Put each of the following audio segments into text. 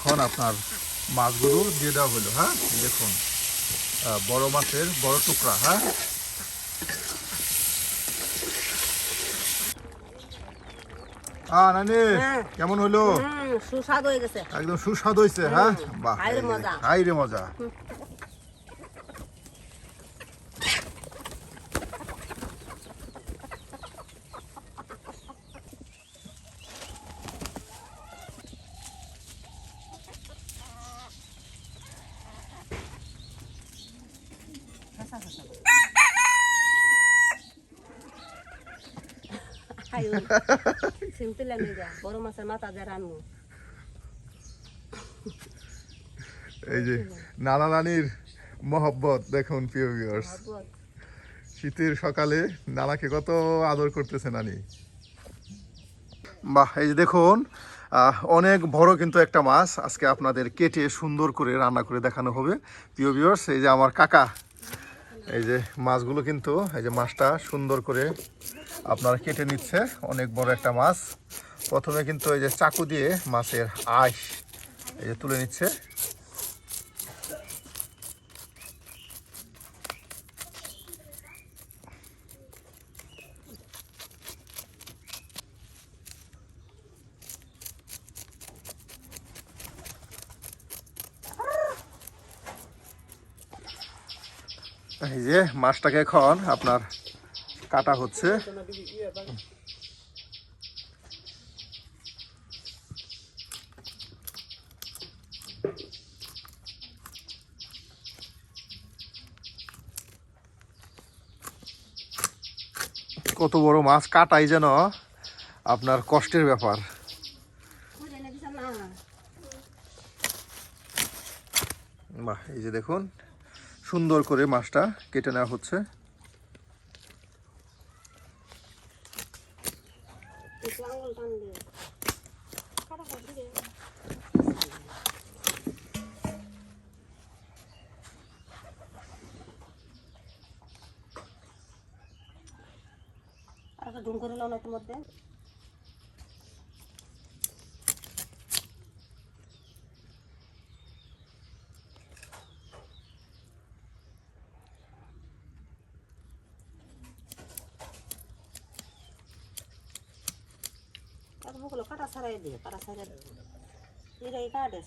এখন আপনার মাছগুলো দিয়ে দেওয়া হলো। হ্যাঁ, দেখুন বড় মাছের বড় টুকরা। হ্যাঁ, নানি কেমন হলো? সুস্বাদু হয়ে গেছে, একদম সুস্বাদু হয়েছে। হ্যাঁ, বাহ, হাই রে মজা। বড় মাছের মাথা দিয়ে রান্না। এই যে নানা নানির মহব্বত দেখুন প্রিয় ভিউয়ার্স, শীতের সকালে নানাকে কত আদর করতেছে নানি। বাহ, এই যে দেখুন অনেক বড় কিন্তু একটা মাছ আজকে আপনাদের কেটে সুন্দর করে রান্না করে দেখানো হবে প্রিয় ভিউয়ার্স। এই যে আমার কাকা এই যে মাছগুলো কিন্তু এই যে মাছটা সুন্দর করে আপনারা কেটে নিচ্ছে। অনেক বড় একটা মাছ। প্রথমে কিন্তু এই যে চাকু দিয়ে মাছের আঁশ এই যে তুলে নিচ্ছে। এই যে মাছটাকে এখন আপনার কাটা হচ্ছে। কত বড় মাছ কাটাই যেন আপনার কষ্টের ব্যাপার। বাহ, এই যে দেখুন সুন্দর করে মাছটা কেটে নেওয়া হচ্ছে। ঢুম করে নাও না মধ্যে। কাটা ছাড়াই দিয়ে কাটা ছাড়াই এটাই কাটে।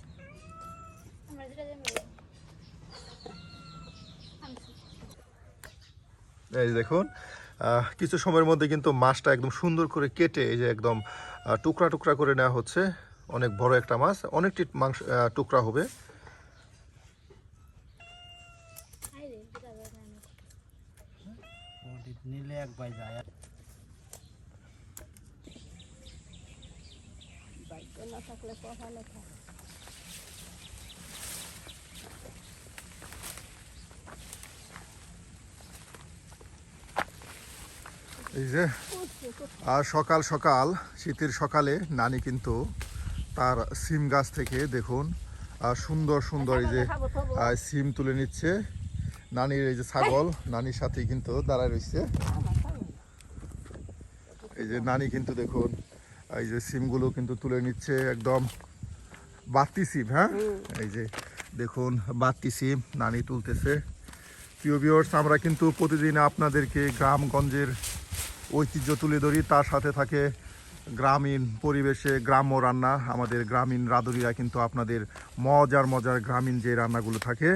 এই যে দেখুন কিছু সময়ের মধ্যে কিন্তু মাছটা একদম সুন্দর করে কেটে এই যে একদম টুকরা টুকরা করে নেওয়া হচ্ছে। অনেক বড় একটা মাছ, অনেকটি মাংস টুকরা হবে। নিলে এক বাই যায় না থাকলে কথা লেখা। এই যে আর সকাল সকাল শীতের সকালে নানি কিন্তু তার সিম গাছ থেকে দেখুন সুন্দর সুন্দর এই যে সিম তুলে নিচ্ছে। নানির এই যে ছাগল নানির সাথে কিন্তু দাঁড়ায় রয়েছে। এই যে নানি কিন্তু দেখুন এই যে সিমগুলো কিন্তু তুলে নিচ্ছে, একদম বাড়তি সিম। হ্যাঁ, এই যে দেখুন বাড়তি সিম নানি তুলতেছে। প্রিয় ভিউয়ার্স, আমরা কিন্তু প্রতিদিন আপনাদেরকে গ্রামগঞ্জের ঐতিহ্য তুলে ধরি, তার সাথে থাকে গ্রামীণ পরিবেশে গ্রাম্য রান্না। আমাদের গ্রামীণ রাঁধুনিরা কিন্তু আপনাদের মজার মজার গ্রামীণ যে রান্নাগুলো থাকে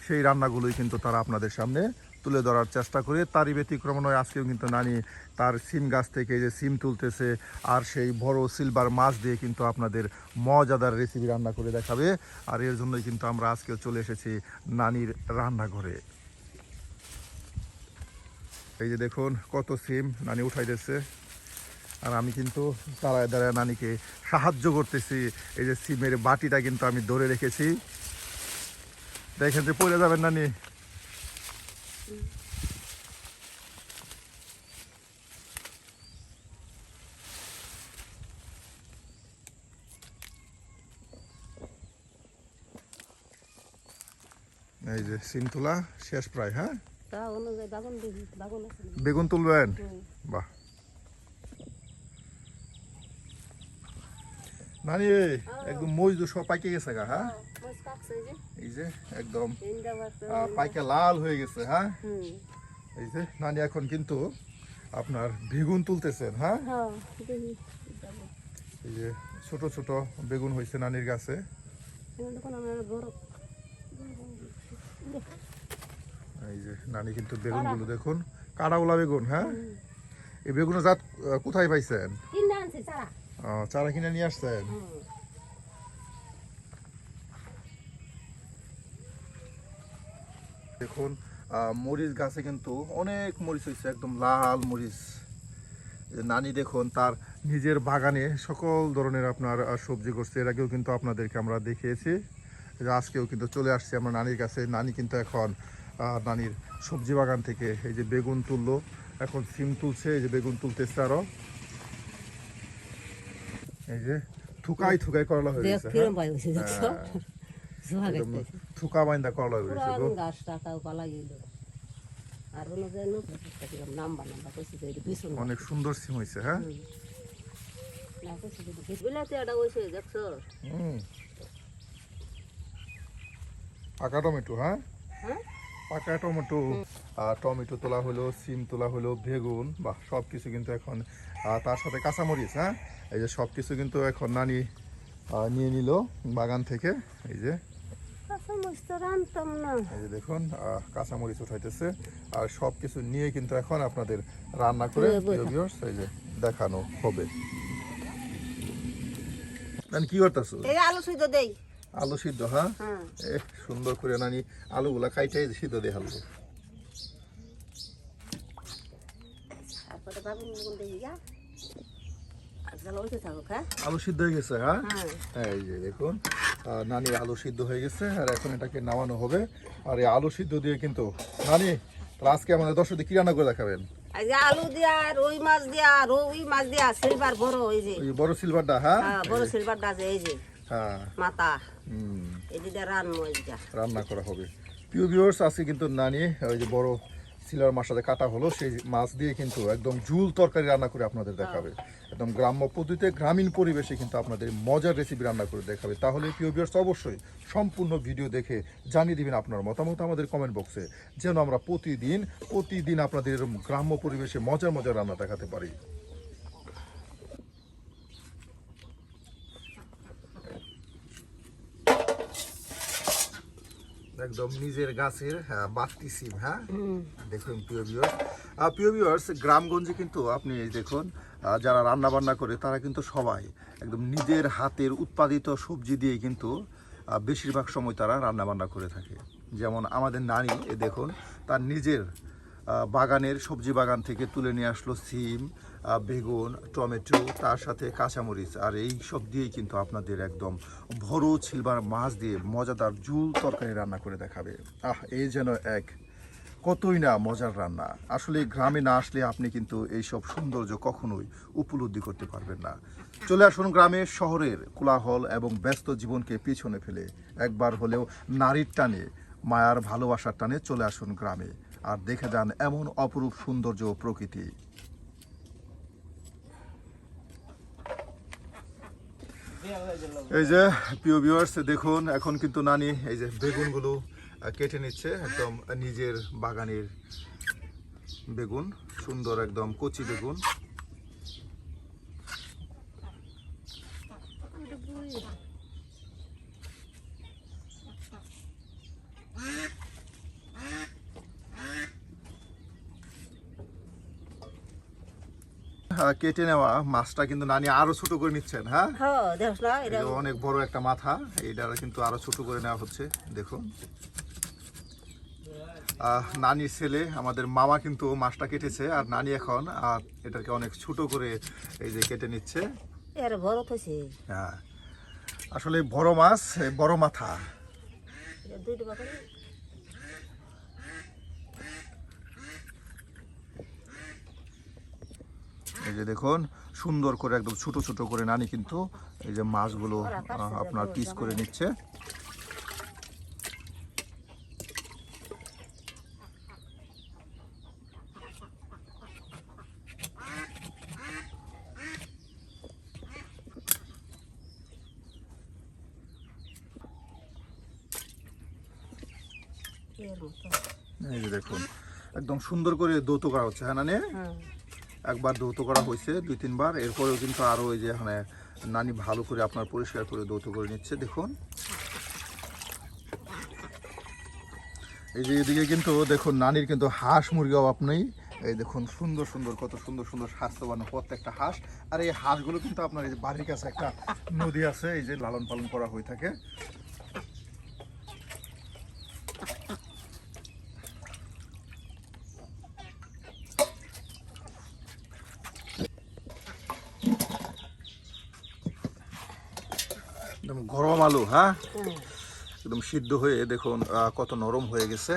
সেই রান্নাগুলোই কিন্তু তারা আপনাদের সামনে তুলে ধরার চেষ্টা করে। তারই ব্যতিক্রম নয়, আজকেও কিন্তু নানি তার সিম গাছ থেকে যে সিম তুলতেছে আর সেই বড় সিলভার মাছ দিয়ে কিন্তু আপনাদের মজাদার রেসিপি রান্না করে দেখাবে। আর এর জন্যই কিন্তু আমরা আজকেও চলে এসেছি নানির রান্নাঘরে। এই যে দেখুন কত সিম নানি উঠাইতেছে আর আমি কিন্তু দাঁড়ায় দাঁড়ায় নানিকে সাহায্য করতেছি। এই যে সিমের বাটিটা কিন্তু আমি ধরে রেখেছি, দেখেন যে পড়ে যাবেন নানি। এই যে সিম তোলা শেষ প্রায়। হ্যাঁ, বেগুন তুলবেন? বাহ, নানি একদম মরিচ সব পাইকে গেছে গা, হ্যাঁ মাছ কাটছে এই যে এই যে একদম তিনটা বাচ্চা পাইকে লাল হয়ে গেছে, হ্যাঁ এই যে নানি এখন কিন্তু আপনার বেগুন তুলতেছেন, হ্যাঁ হ্যাঁ দেখি এই যে ছোট ছোট বেগুন হয়েছে নানির গাছে। কোন আমার বড় এই যে নানি কিন্তু বেগুনগুলো দেখুন, কাড়াওলা বেগুন, হ্যাঁ এই বেগুনের জাত কোথায় পাইছেন? কিনে আনছি চারা চারা কিনে নিয়ে আসছেন? দেখুন মরিচ গাছে কিন্তু অনেক মরিচ হয়েছে, একদম লাল মরিচ। নানি দেখুন তার নিজের বাগানে সকল ধরনের আপনার সবজি করছে। এর আগেও কিন্তু আপনাদেরকে আমরা দেখিয়েছি, যে আজকেও কিন্তু চলে আসছি আমরা নানির কাছে। নানি কিন্তু এখন নানির সবজি বাগান থেকে এই যে বেগুন তুললো, এখন সিম তুলছে, এই যে বেগুন তুলতেছে আরো। এই যে থুকাই থুকাই করলা হয়ে গেছে, থুকা বাইন্দা করলা হয়ে গেছে গো। অনেক সুন্দর সিম হয়েছে, হ্যাঁ পাকা টমেটো, হ্যাঁ পাকা টমেটো, টমেটো তোলা হলো, সিম তোলা হলো, বেগুন, বাহ সব কিছু কিন্তু এখন তার সাথে কাঁচামরিচ, হ্যাঁ এই যে সব কিছু কিন্তু এখন নানি নিয়ে নিল বাগান থেকে। এই যে এই যে দেখুন কাঁচামরিচ উঠাইতেছে, আর সব কিছু নিয়ে কিন্তু এখন আপনাদের রান্না করে এই যে দেখানো হবে। কি করতেছো? আলু সিদ্ধ দেই। আলু সিদ্ধ, হ্যাঁ সুন্দর করে নানি আলুগুলা খাইটাই সিদ্ধ দিয়ে হালবো। আলু সিদ্ধ হয়ে গেছে, হ্যাঁ এই যে দেখুন নানির আলু সিদ্ধ হয়ে গেছে, আর এখন এটাকে নামানো হবে। আর এই আলু সিদ্ধ দিয়ে কিন্তু নানি আজকে আমাদের দর্শকদের কি রান্না করে দেখাবেন? আলু দিয়া, রুই মাছ দিয়া, রুই মাছ দিয়া, সিলভার বড় ওই যে বড় সিলভারটা, হ্যাঁ বড় সিলভারটা আছে এই যে, হ্যাঁ মাথা এই যে রান্না করা হবে। প্রিয় ভিউয়ার্স, আজকে কিন্তু নানি ওই যে বড় সিলভার মাছ সাথে কাটা হলো, সেই মাছ দিয়ে কিন্তু একদম ঝুল তরকারি রান্না করে আপনাদের দেখাবে। একদম গ্রাম্য পদ্ধতিতে গ্রামীণ পরিবেশে কিন্তু আপনাদের মজার রেসিপি রান্না করে দেখাবে। তাহলে প্রিয় ভিউয়ার্স অবশ্যই সম্পূর্ণ ভিডিও দেখে জানিয়ে দিবেন আপনার মতামত আমাদের কমেন্ট বক্সে, যেন আমরা প্রতিদিন আপনাদের এরকম গ্রাম্য পরিবেশে মজার মজার রান্না দেখাতে পারি। একদম নিজের গাছের বাড়তি সিম, হ্যাঁ দেখুন প্রিয় ভিউয়ার্স গ্রামগঞ্জে কিন্তু আপনি দেখুন যারা রান্না বান্না করে তারা কিন্তু সবাই একদম নিজের হাতের উৎপাদিত সবজি দিয়ে কিন্তু বেশিরভাগ সময় তারা রান্না বান্না করে থাকে। যেমন আমাদের নানি দেখুন তার নিজের বাগানের সবজি বাগান থেকে তুলে নিয়ে আসলো সিম, বেগুন, টমেটো, তার সাথে কাঁচামরিচ, আর এই সব দিয়েই কিন্তু আপনাদের একদম বড় সিলভার মাছ দিয়ে মজাদার ঝুল তরকারি রান্না করে দেখাবে। এই যেন এক কতই না মজার রান্না। আসলে গ্রামে না আসলে আপনি কিন্তু এইসব সৌন্দর্য কখনোই উপলব্ধি করতে পারবেন না। চলে আসুন গ্রামে, শহরের কোলাহল এবং ব্যস্ত জীবনকে পিছনে ফেলে একবার হলেও নারীর টানে, মায়ার ভালোবাসার টানে চলে আসুন গ্রামে, আর দেখে যান এমন অপরূপ সৌন্দর্য প্রকৃতি। এই যে প্রিয় ভিউয়ার্স দেখুন এখন কিন্তু নানি এই যে বেগুনগুলো কেটে নিচ্ছে, একদম নিজের বাগানের বেগুন, সুন্দর একদম কচি বেগুন। কেটে নেওয়া মাছটা কিন্তু নানি আরো ছোট করে নিচ্ছেন, হ্যাঁ অনেক বড় একটা মাথা, এটা কিন্তু আরো ছোট করে নেওয়া হচ্ছে। দেখুন নানির ছেলে আমাদের মামা কিন্তু মাছটা কেটেছে, আর নানি এখন এটাকে অনেক ছোট করে এই যে কেটে নিচ্ছে। হ্যাঁ আসলে বড় মাছ, বড় মাথা। এই যে দেখুন সুন্দর করে একদম ছোট ছোট করে নানি কিন্তু এই যে মাছগুলো আপনার পিস করে নিচ্ছে। এর মতো। এই যে দেখুন একদম সুন্দর করে দৌত করা হচ্ছে, হ্যাঁ নানি? হ্যাঁ একবার দৌত করা হয়েছে 2-3 বার, এরপরেও কিন্তু আরও এই যে এখানে নানি ভালো করে আপনার পরিষ্কার করে দৌত করে নিচ্ছে। দেখুন এই যে এদিকে কিন্তু দেখুন নানির কিন্তু হাঁস মুরগি অভাব নেই। এই দেখুন সুন্দর সুন্দর, কত সুন্দর সুন্দর স্বাস্থ্যবান প্রত্যেকটা হাঁস। আর এই হাঁসগুলো কিন্তু আপনার এই যে বাড়ির কাছে একটা নদী আছে, এই যে লালন পালন করা হয়ে থাকে। একদম গরম আলু, হ্যাঁ হ্যাঁ একদম সিদ্ধ হয়ে দেখুন কত নরম হয়ে গেছে।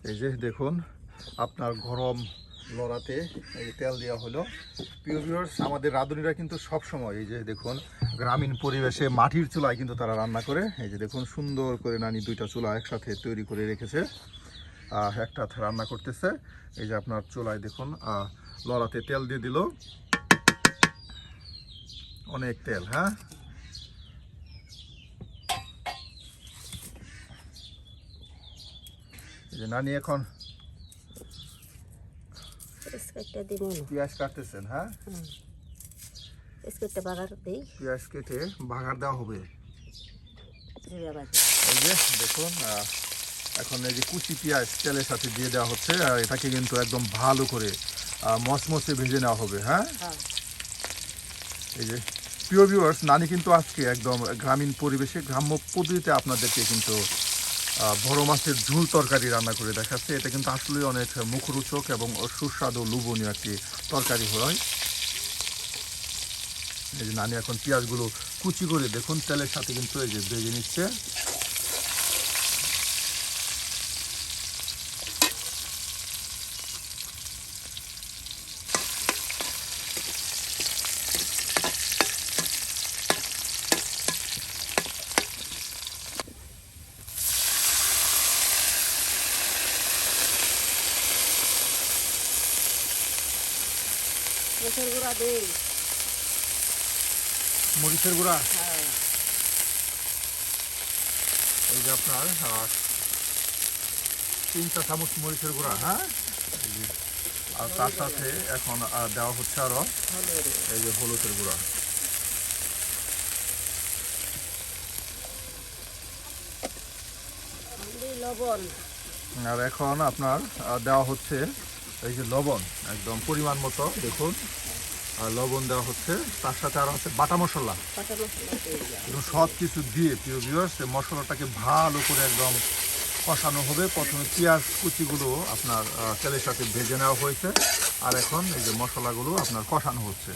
এই যে দেখুন আপনার গরম লড়াতে এই তেল দেওয়া হলো। প্রিয় ভিউয়ার্স, আমাদের রাঁধুনিরা কিন্তু সব সময় এই যে দেখুন গ্রামীণ পরিবেশে মাটির চুলায় কিন্তু তারা রান্না করে। এই যে দেখুন সুন্দর করে নানি 2টা চুলা একসাথে তৈরি করে রেখেছে, একটা রান্না করতেছে। এই যে আপনার চুলায় দেখুন লড়াতে তেল দিয়ে দিল, অনেক তেল, হ্যাঁ এই যে নানি এখন স্কেটটা দিব না। পেঁয়াজ কাটতেছেন, হ্যাঁ স্কেটটা বাগার দেই পেঁয়াজ কেটে বাগার দেওয়া হবে। জিরা বাজি। এই যে দেখুন এখন এই যে কুচি পেঁয়াজ তেলের সাথে দিয়ে দেওয়া হচ্ছে, আর এটাকে কিন্তু একদম ভালো করে মচমচে ভেজে নেওয়া হবে, হ্যাঁ হ্যাঁ এই যে প্রিয় ভিউয়ার্স, নানি কিন্তু আজকে একদম গ্রামীণ পরিবেশে গ্রাম্য পদ্ধতিতে আপনাদেরকে কিন্তু বড় মাছের ঝোল তরকারি রান্না করে দেখাচ্ছে। এটা কিন্তু আসলে অনেক মুখরোচক এবং সুস্বাদু লোভনীয় একটি তরকারি হয়। এই যে নানি এখন পেঁয়াজগুলো কুচি করে দেখুন তেলের সাথে কিন্তু এই যে ভেজে নিচ্ছে। মরিচের গুঁড়া দেই। মরিচের গুঁড়া হ্যাঁ এই যে আপনার 3 চা চামচ মরিচের গুঁড়া, হ্যাঁ এই যে, আর তার সাথে এখন দেওয়া হচ্ছে আরো হলুদ এই যে হলুদের গুঁড়া। দিই লবণ। আর এখন আপনার দেওয়া হচ্ছে এই যে লবণ, একদম পরিমাণ মতো দেখুন লবণ দেওয়া হচ্ছে। তার সাথে আরো আছে বাটা মশলা। বাটা মশলা দিয়ে দিলাম। এবং সব কিছু দিয়ে প্রিয় ভিউয়ার্স এই মশলাটাকে ভালো করে একদম কষানো হবে। প্রথমে পেঁয়াজ কুচিগুলো আপনার তেলের সাথে ভেজে নেওয়া হয়েছে, আর এখন এই যে মশলাগুলো আপনার কষানো হচ্ছে।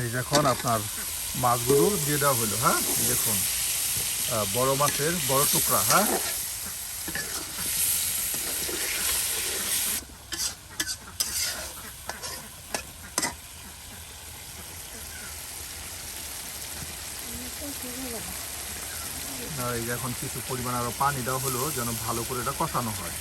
এই যখন আপনার মাছগুলো দিয়ে দেওয়া হলো, হ্যাঁ দেখুন বড় মাছের বড় টুকরা, হ্যাঁ এই যে এখন কিছু পরিমাণ আরো পানি দেওয়া হলো যেন ভালো করে এটা কষানো হয়।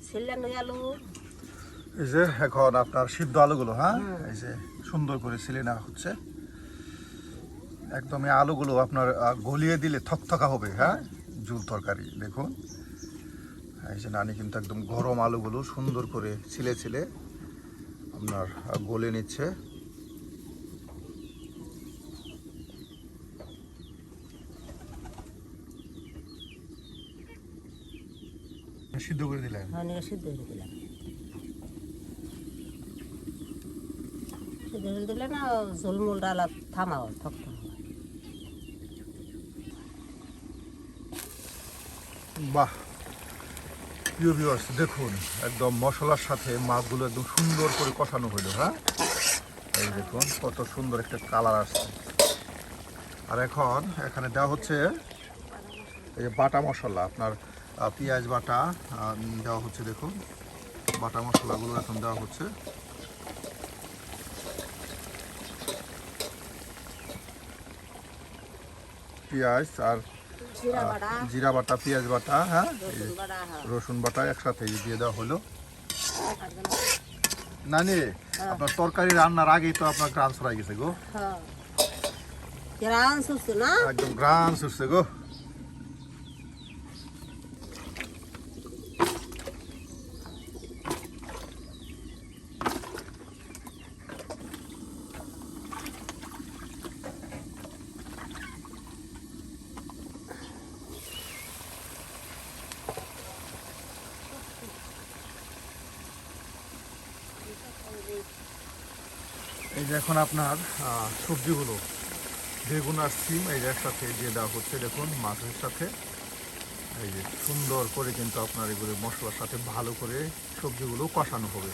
ছিললেন ওই আলু। এই যে এখন আপনার সিদ্ধ আলুগুলো, হ্যাঁ এই যে সুন্দর করে ছিলে নেওয়া হচ্ছে। একদম এই আলুগুলো আপনার গলিয়ে দিলে থকথকা হবে, হ্যাঁ ঝোল তরকারি। দেখুন এই যে নানি কিন্তু একদম গরম আলুগুলো সুন্দর করে ছিলে ছিলে আপনার গলে নিচ্ছে। সিদ্ধ করে দিলেন, হ্যাঁ সিদ্ধ করে দিলাম। সিদ্ধ করে দিলে না ঝোলমুল ডালা থামাও থকথক। বাহ প্রিয় ভিউয়ার্স, দেখুন একদম মশলার সাথে মাছগুলো একদম সুন্দর করে কষানো হলো, হ্যাঁ এই দেখুন কত সুন্দর একটা কালার আসছে। আর এখন এখানে দেওয়া হচ্ছে এই যে বাটা মশলা, আপনার পেঁয়াজ বাটা দেওয়া হচ্ছে। দেখুন বাটা মশলাগুলো এখন দেওয়া হচ্ছে। পেঁয়াজ আর জিরা বাটা জিরা বাটা, পেঁয়াজ বাটা, হ্যাঁ এই যে রসুন বাটা হ্যাঁ রসুন বাটা একসাথে দিয়ে দেওয়া হলো। নানি আপনার তরকারি রান্নার আগেই তো আপনার গ্রান ছড়াই গেছে গো, হ্যাঁ গ্রান সুস্থ না একদম গ্রান ছুটছে গো। এই যে এখন আপনার সবজিগুলো বেগুন আর সিম এই যে একসাথে দিয়ে দেওয়া হচ্ছে, দেখুন মাছের সাথে। এই যে সুন্দর করে কিন্তু আপনার এগুলো মশলার সাথে ভালো করে সবজিগুলো কষানো হবে।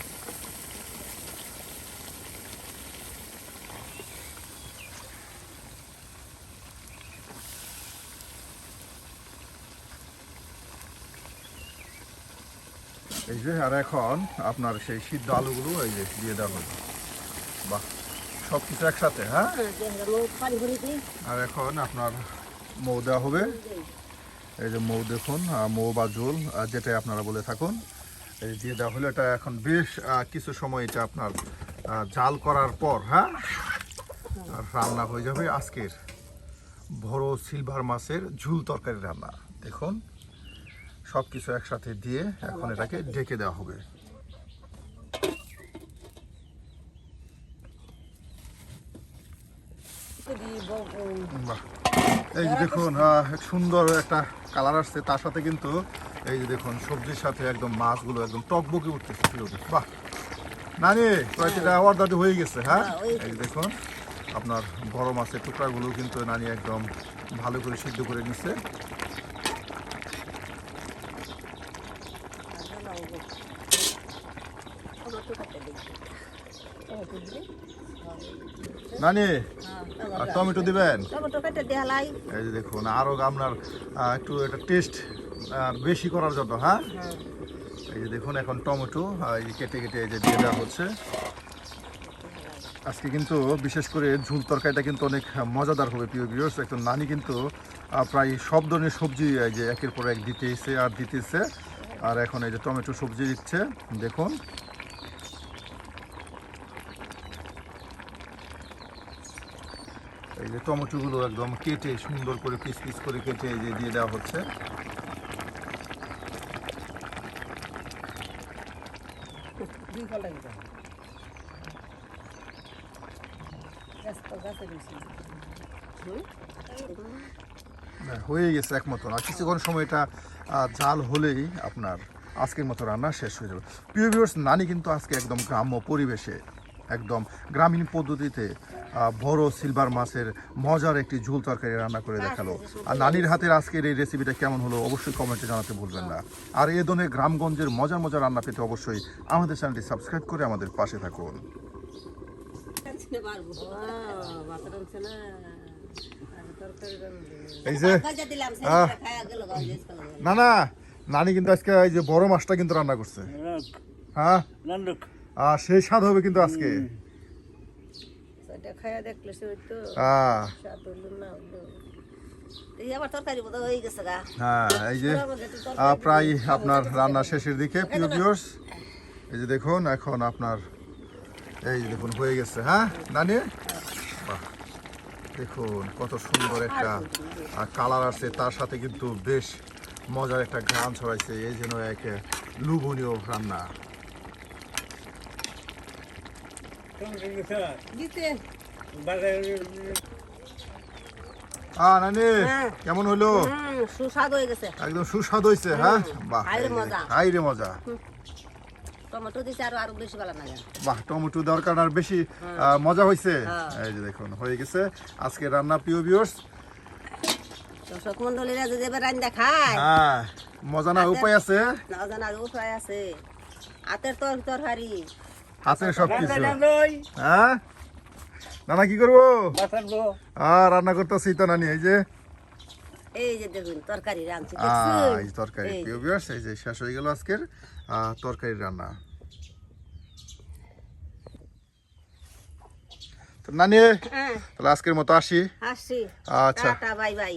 এই যে আর এখন আপনার সেই সিদ্ধ আলুগুলো এই যে দিয়ে দেওয়া হবে। বাহ, সব কিছু একসাথে, হ্যাঁ। পানি ভরে দিই আর এখন আপনার মৌ দেওয়া হবে। এই যে মৌ দেখুন, মৌ বা ঝোল যেটাই আপনারা বলে থাকুন, এই দিয়ে দেওয়া হলো। এটা এখন বেশ কিছু সময় এটা আপনার জাল করার পর, হ্যাঁ, আর রান্না হয়ে যাবে আজকের বড় সিলভার মাছের ঝুল তরকারি রান্না। দেখুন সব কিছু একসাথে দিয়ে এখন এটাকে ঢেকে দেওয়া হবে। বাহ, এই যে দেখুন সুন্দর একটা কালার আসছে, তার সাথে কিন্তু এই যে দেখুন সবজির সাথে একদম মাছগুলো একদম টকবকে উঠতেছে। বাহ নানি, কয়েকটা অর্ডার হয়ে গেছে, হ্যাঁ। এই যে দেখুন আপনার বড় মাছের টুকরাগুলো কিন্তু নানি একদম ভালো করে সিদ্ধ করে নিচ্ছে। নানি আর টমেটো দিবেন। টমেটো কেটে দেখালাই এই যে দেখুন আরো আপনার একটু এটা টেস্ট বেশি করার জন্য, হ্যাঁ। এই যে দেখুন এখন টমেটো এই যে কেটে কেটে এই যে দিয়ে দেওয়া হচ্ছে। আজকে কিন্তু বিশেষ করে ঝুল তরকারিটা কিন্তু অনেক মজাদার হবে প্রিয় ভিউয়ার্স। একটু নানি কিন্তু প্রায় সব ধরনের সবজি এই যে একের পর এক দিতেছে আর দিতেছে। আর এখন এই যে টমেটো সবজি দিচ্ছে, দেখুন। এই যে টমেটোগুলো একদম কেটে সুন্দর করে পিস পিস করে কেটে এই যে দিয়ে দেওয়া হচ্ছে। হয়ে গেছে এক মতন, আর কিছুক্ষণ সময় এটা জাল হলেই আপনার আজকের মতো রান্না শেষ হয়ে যাবে। প্রিয় ভিউয়ার্স, নানি কিন্তু আজকে একদম গ্রাম্য পরিবেশে একদম গ্রামীণ পদ্ধতিতে বড় সিলভার মাছের মজার একটি ঝোল তরকারি রান্না করে দেখালো। আর নানির হাতের আজকের এই রেসিপিটা কেমন হলো অবশ্যই কমেন্টে জানাতে ভুলবেন না। আর এই ধরনের গ্রামগঞ্জের মজার মজার রান্না পেতে অবশ্যই আমাদের চ্যানেলটি সাবস্ক্রাইব করে আমাদের পাশে থাকুন। এই যে না না, নানি কিন্তু আজকে এই যে বড় মাছটা কিন্তু রান্না করছে, হ্যাঁ। সেই স্বাদ হবে কিন্তু আজকে। হ্যাঁ, এই যে প্রায় আপনার রান্না শেষের দিকে প্রিয় ভিউয়ার্স। এই যে দেখুন এখন আপনার এই যে দেখুন হয়ে গেছে, হ্যাঁ নানি। বাহ, দেখুন কত সুন্দর একটা কালার আছে, তার সাথে কিন্তু বেশ মজার একটা ঘ্রাণ ছড়াইছে। এই যেন এক লোভনীয় রান্না। নানি কেমন হলো? সুস্বাদ হয়ে গেছে, একদম সুস্বাদ হয়েছে, হ্যাঁ। বাহ, হাই রে মজা। টমেটো দিছে আর আরো বেশি ভালো লাগে। বাহ, টমেটো দরকার আর বেশি মজা হয়েছে। এই যে দেখুন হয়ে গেছে আজকে রান্না প্রিয় ভিউয়ার্স। দর্শক মণ্ডলীরা যদি এবার রান্না খায়, হ্যাঁ মজা না উপায় আছে, মজা না উপায় আছে। হাতের তরকারি, হাতের সব কিছু, হ্যাঁ। নানা কি করবো? রান্না করতেছি তো নানি। এই যে এই যে দেখুন তরকারি রাঁধছি এই যে তরকারি এই যে। প্রিয় ভিউয়ার্স, এই যে শেষ হয়ে গেল আজকের তরকারি রান্না। তো নানি হ্যাঁ তাহলে আজকের মতো আসি। আসছি আচ্ছা টাটা বাই বাই